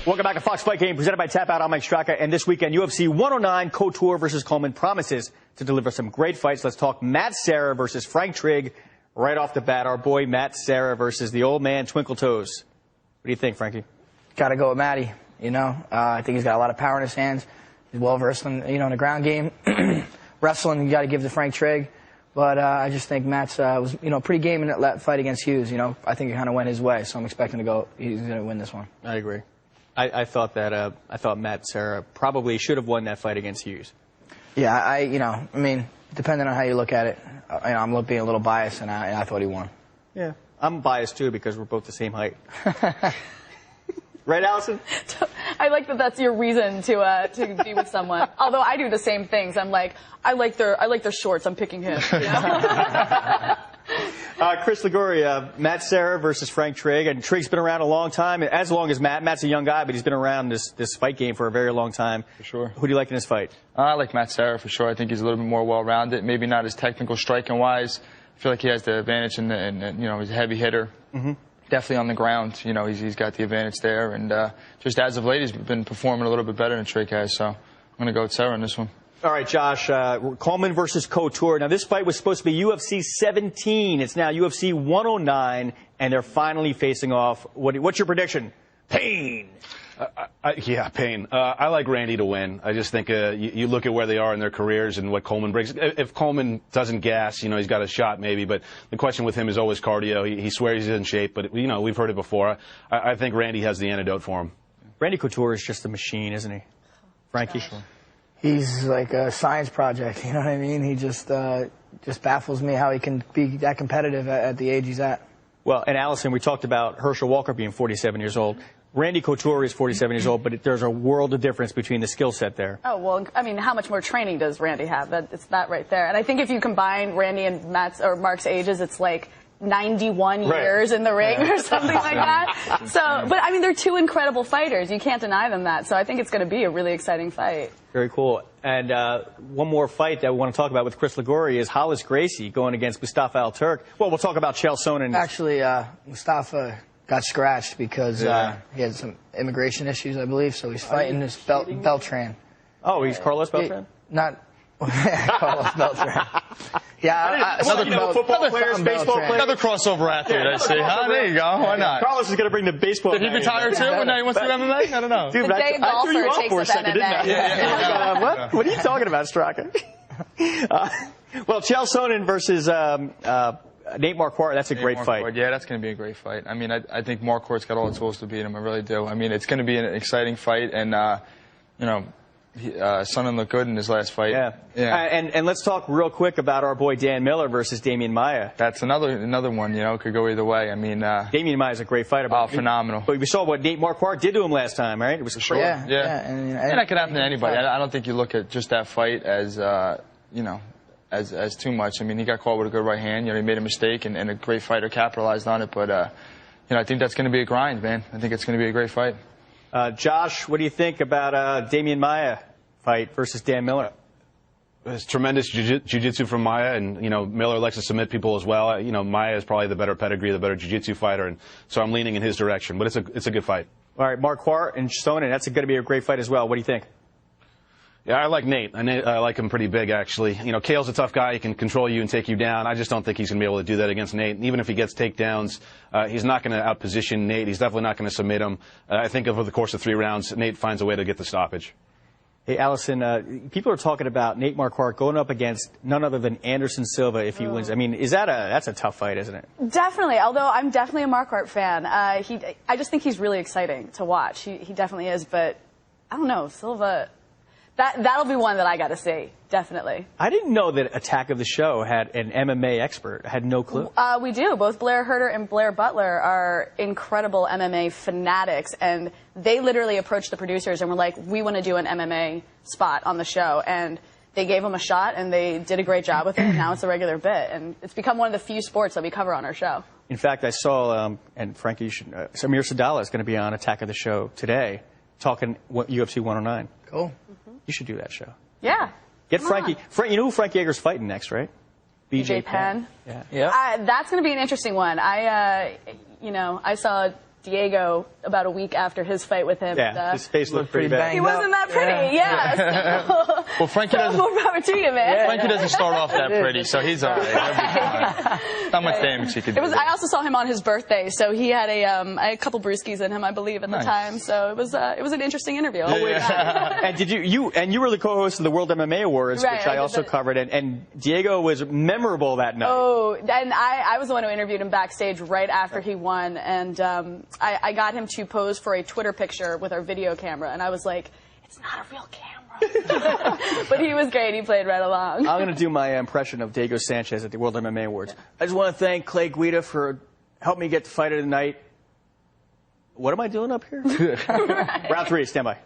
Welcome back to Fox Fight Game, presented by Tap Out. I'm Mike Straka, and this weekend, UFC 109, Couture versus Coleman promises to deliver some great fights. Let's talk Matt Serra versus Frank Trigg right off the bat. Our boy Matt Serra versus the old man Twinkle Toes. What do you think, Frankie? Got to go with Matty. I think he's got a lot of power in his hands. He's well versed in in the ground game. Wrestling, you got to give to Frank Trigg. But I just think Matt's was pretty game in that fight against Hughes. I think it kind of went his way, so I'm expecting he's going to win this one. I agree. I thought Matt Serra probably should have won that fight against Hughes. Yeah, depending on how you look at it, I'm being a little biased, and I thought he won. Yeah, I'm biased too because we're both the same height. Right, Allison? I like that that's your reason to be with someone. Although I do the same things. I'm like, I like their shorts. I'm picking him. Chris Liguori, Matt Serra versus Frank Trigg, and Trigg's been around a long time, as long as Matt. Matt's a young guy, but he's been around this fight game for a very long time. For sure. Who do you like in this fight? I like Matt Serra for sure. I think he's a little bit more well-rounded. Maybe not as technical striking-wise. I feel like he has the advantage, he's a heavy hitter. Mm-hmm. Definitely on the ground. He's got the advantage there, and just as of late, he's been performing a little bit better than Trigg has. So I'm going to go with Serra in this one. All right, Josh, Coleman versus Couture. Now, this fight was supposed to be UFC 17. It's now UFC 109, and they're finally facing off. What's your prediction? Pain. Yeah, Pain. I like Randy to win. I just think you look at where they are in their careers and what Coleman brings. If Coleman doesn't gas, he's got a shot maybe, but the question with him is always cardio. He swears he's in shape, but, we've heard it before. I think Randy has the antidote for him. Randy Couture is just a machine, isn't he? Frankie? Sure. He's like a science project, you know what I mean? He just baffles me how he can be that competitive at the age he's at. Well, and Allison, we talked about Herschel Walker being 47 years old. Randy Couture is 47 years old, but there's a world of difference between the skill set there. Oh, well, how much more training does Randy have? It's that right there. And I think if you combine Randy and Mark's ages, it's like 91 years in the ring or something like that. So, but they're two incredible fighters. You can't deny them that. So I think it's going to be a really exciting fight. Very cool. And one more fight that we want to talk about with Chris Liguori is Hollis Gracie going against Mustafa Al-Turk. Well, we'll talk about Chael Sonnen. Actually, Mustafa got scratched because he had some immigration issues, I believe. So he's fighting this Beltran. Oh, he's Carlos Beltran? Not Carlos Beltran. Yeah, football players, baseball players. Another crossover athlete, I see. There you go. Why not? Carlos is going to bring the baseball. Did he retire too? And now he wants to do MMA? I don't know. Dude, I threw you off for a second, didn't I? What are you talking about, Straka? Well, Chael Sonnen versus Nate Marquardt, that's a great fight. Yeah, that's going to be a great fight. I think Marquardt's got all the tools to beat him. I really do. It's going to be an exciting fight, and Sonnen looked good in his last fight. Yeah. And let's talk real quick about our boy Dan Miller versus Damian Maia. That's another one. Could go either way. Damian Maia is a great fighter. Oh, phenomenal. But we saw what Nate Marquardt did to him last time, right? It was sure. Yeah. And that could happen to anybody. I don't think you look at just that fight as as too much. He got caught with a good right hand. He made a mistake, and a great fighter capitalized on it. But I think that's going to be a grind, man. I think it's going to be a great fight. Josh, what do you think about Damian Maia fight versus Dan Miller? It's tremendous jiu-jitsu from Maia, and Miller likes to submit people as well. Maia is probably the better pedigree, the better jiu-jitsu fighter, and so I'm leaning in his direction. But it's a good fight. All right, Marquardt and Sonnen, that's going to be a great fight as well. What do you think? Yeah, I like Nate. I like him pretty big, actually. Kale's a tough guy. He can control you and take you down. I just don't think he's going to be able to do that against Nate. And even if he gets takedowns, he's not going to outposition Nate. He's definitely not going to submit him. I think over the course of 3 rounds, Nate finds a way to get the stoppage. Hey, Allison, people are talking about Nate Marquardt going up against none other than Anderson Silva if he wins. That's a tough fight, isn't it? Definitely, although I'm definitely a Marquardt fan. I just think he's really exciting to watch. He definitely is, but I don't know, Silva... That'll be one that I got to see, definitely. I didn't know that Attack of the Show had an MMA expert. I had no clue. We do. Both Blair Herter and Blair Butler are incredible MMA fanatics, and they literally approached the producers and were like, we want to do an MMA spot on the show. And they gave them a shot, and they did a great job with it, and now it's a regular bit. And it's become one of the few sports that we cover on our show. In fact, I saw, and Frankie, Samir Sadala is going to be on Attack of the Show today, talking UFC 109. Cool. You should do that show. Yeah. Get Frankie. You know who Frank Yeager's fighting next, right? BJ Penn. Yeah. That's going to be an interesting one. I saw Diego about a week after his fight with him. Yeah, his face looked pretty bad. He wasn't that pretty, yeah. So, Well, Frankie doesn't. more power to you, man. Frankie doesn't start off that pretty, so he's all right. He'll be fine. Not much damage he could do. I also saw him on his birthday, so he had a couple brewskis in him, I believe, at the time. So it was an interesting interview. And did you were the co-host of the World MMA Awards, Right, which I also covered, and Diego was memorable that night. Oh, and I was the one who interviewed him backstage right after he won, and I got him to pose for a Twitter picture with our video camera, and I was like, it's not a real camera. But he was great. He played right along. I'm going to do my impression of Diego Sanchez at the World MMA Awards. I just want to thank Clay Guida for helping me get the fight of the night. What am I doing up here? Right. Round 3, stand by.